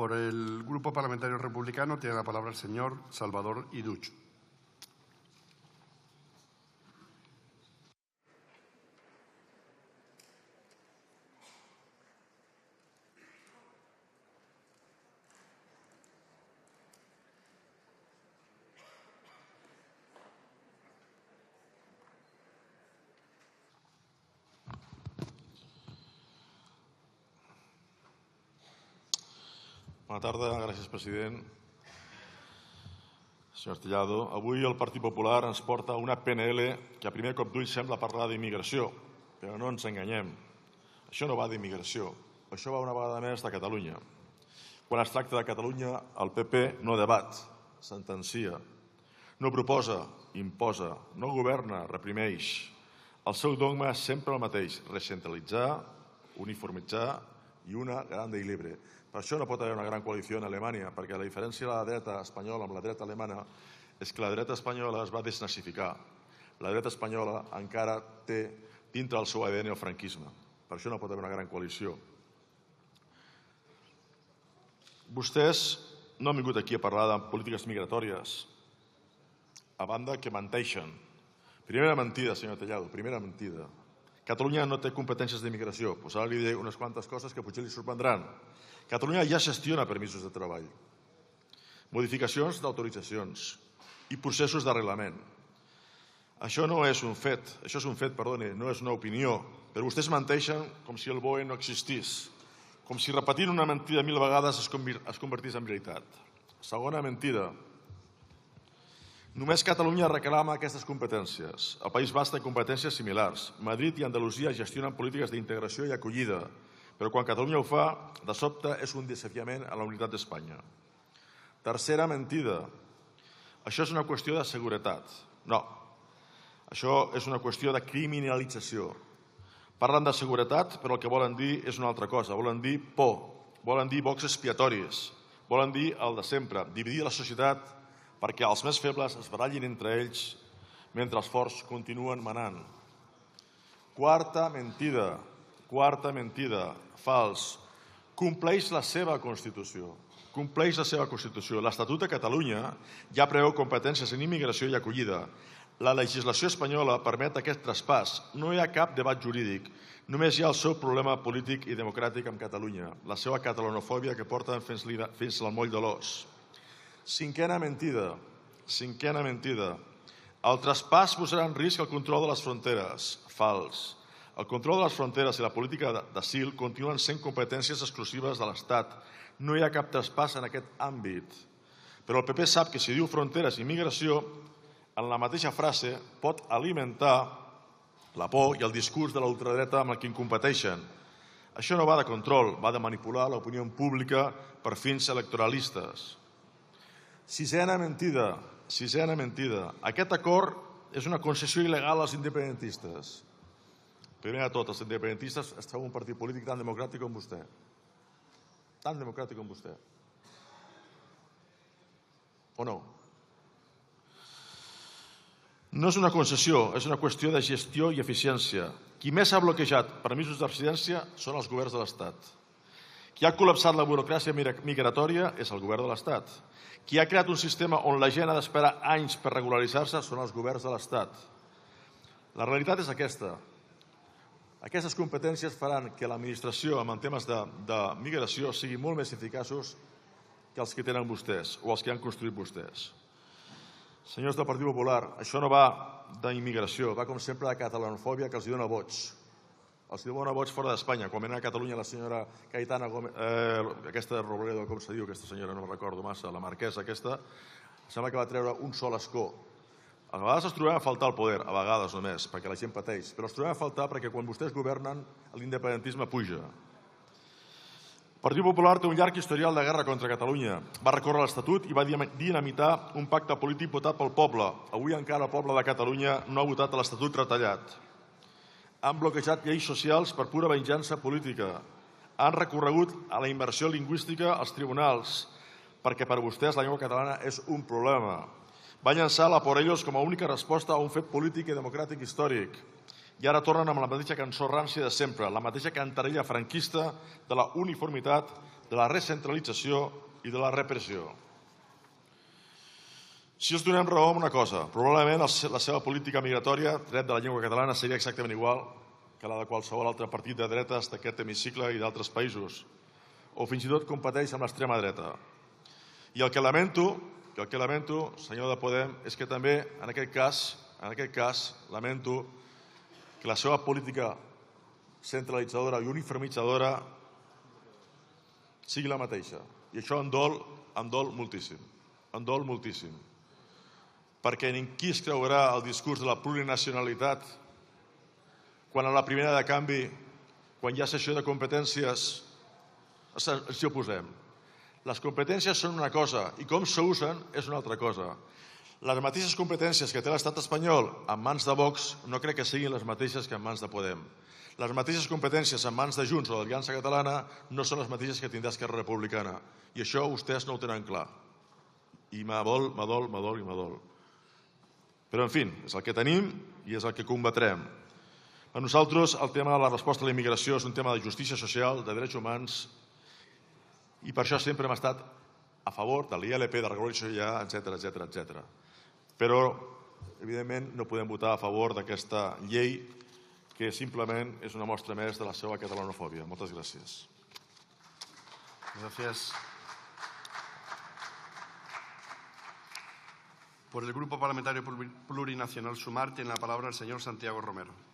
Por el Grupo Parlamentario Republicano tiene la palabra el señor Salvador Iduch. Bona tarda, gràcies, president. Senyor Tellado, avui el Partit Popular ens porta una PNL que a primer cop d'ull sembla parlar d'immigració, però no ens enganyem. Això no va d'immigració, això va una vegada més de Catalunya. Quan es tracta de Catalunya, el PP no debat, sentencia. No proposa, imposa, no governa, reprimeix. El seu dogma és sempre el mateix, recentralitzar, uniformitzar i una grande i libre. Per això no pot haver una gran coalició en Alemanya, perquè la diferència de la dreta espanyola amb la dreta alemana és que la dreta espanyola es va desnazificar. La dreta espanyola encara té dintre del seu ADN el franquisme. Per això no pot haver una gran coalició. Vostès no han vingut aquí a parlar de polítiques migratòries, a banda que menteixen. Primera mentida, senyor Tellado, primera mentida. Catalunya no té competències d'immigració. Doncs ara li diré unes quantes coses que potser li sorprendran. Catalunya ja gestiona permisos de treball, modificacions d'autoritzacions i processos d'arreglament. Això no és un fet, no és una opinió, però vostès menteixen com si el BOE no existís, com si repetint una mentida 1000 vegades es convertís en veritat. Segona mentida. Només Catalunya reclama aquestes competències. El País Basc té competències similars. Madrid i Andalusia gestionen polítiques d'integració i acollida, però quan Catalunya ho fa, de sobte és un desafiament a la unitat d'Espanya. Tercera mentida. Això és una qüestió de seguretat. No. Això és una qüestió de criminalització. Parlen de seguretat, però el que volen dir és una altra cosa. Volen dir por, volen dir bocs expiatoris, volen dir el de sempre, dividir la societat perquè els més febles es barallin entre ells mentre els forts continuen manant. Quarta mentida, fals. Compleix la seva Constitució. Compleix la seva Constitució. L'Estatut de Catalunya ja preveu competències en immigració i acollida. La legislació espanyola permet aquest traspàs. No hi ha cap debat jurídic. Només hi ha el seu problema polític i democràtic amb Catalunya, la seva catalanofòbia que porten fins al moll de l'os. Cinquena mentida. El traspàs posarà en risc el control de les fronteres. Fals. El control de les fronteres i la política d'asil continuen sent competències exclusives de l'Estat. No hi ha cap traspàs en aquest àmbit. Però el PP sap que si diu fronteres i migració, en la mateixa frase pot alimentar la por i el discurs de la ultradreta amb el que competeixen. Això no va de control, va de manipular l'opinió pública per fins electoralistes. Sisena mentida. Aquest acord és una concessió il·legal als independentistes. Primer de tot, els independentistes esteu en un partit polític tan democràtic com vostè. Tan democràtic com vostè. O no? No és una concessió, és una qüestió de gestió i eficiència. Qui més ha bloquejat permisos de residència són els governs de l'Estat. Qui ha col·lapsat la burocràcia migratòria és el govern de l'Estat. Qui ha creat un sistema on la gent ha d'esperar anys per regularitzar-se són els governs de l'Estat. La realitat és aquesta. Aquestes competències faran que l'administració en temes de migració sigui molt més eficaços que els que tenen vostès o els que han construït vostès. Senyors del Partit Popular, això no va d'immigració, va com sempre de catalanofòbia que els dona vots. Els dona vots fora d'Espanya. Quan venen a Catalunya la senyora Cayetana Gómez, aquesta Robledo, com se diu aquesta senyora, no recordo massa, la marquesa aquesta, sembla que va treure un sol escó. A vegades els trobem a faltar el poder, a vegades només, perquè la gent pateix, però els trobem a faltar perquè quan vostès governen l'independentisme puja. El Partit Popular té un llarg historial de guerra contra Catalunya. Va recórrer l'Estatut i va dinamitar un pacte polític votat pel poble. Avui encara el poble de Catalunya no ha votat l'Estatut retallat. Han bloquejat lleis socials per pura venjança política. Han recorregut a la immersió lingüística als tribunals, perquè per vostès la llengua catalana és un problema. Va llançar la por ellos com a única resposta a un fet polític i democràtic històric. I ara tornen amb la mateixa cançó rància de sempre, la mateixa cantarella franquista de la uniformitat de la recentralització i de la repressió. Si els donem raó en una cosa, probablement la seva política migratòria, dret de la llengua catalana, seria exactament igual que la de qualsevol altre partit de dretes d'aquest hemicicle i d'altres països, o fins i tot competeix amb l'extrema dreta. I el que lamento, senyor de Podem, és que també, en aquest cas, lamento que la seva política centralitzadora i uniformitzadora sigui la mateixa. I això em dol moltíssim. Em dol moltíssim. Perquè qui es creurà el discurs de la plurinacionalitat quan a la primera de canvi, quan hi ha cessió de competències, ens hi oposem? Les competències són una cosa i com s'usen és una altra cosa. Les mateixes competències que té l'estat espanyol en mans de Vox no crec que siguin les mateixes que en mans de Podem. Les mateixes competències en mans de Junts o d'Aliança Catalana no són les mateixes que tindrà Esquerra Republicana. I això vostès no ho tenen clar. I m'adol. Però, en fi, és el que tenim i és el que combatrem. Per nosaltres, el tema de la resposta a la immigració és un tema de justícia social, de drets humans, i per això sempre hem estat a favor de l'ILP, de regularització ja, etc. Però, evidentment, no podem votar a favor d'aquesta llei que simplement és una mostra més de la seva catalanofòbia. Moltes gràcies. Gracias. Por el Grupo Parlamentario Plurinacional Sumar tiene la palabra el señor Santiago Romero.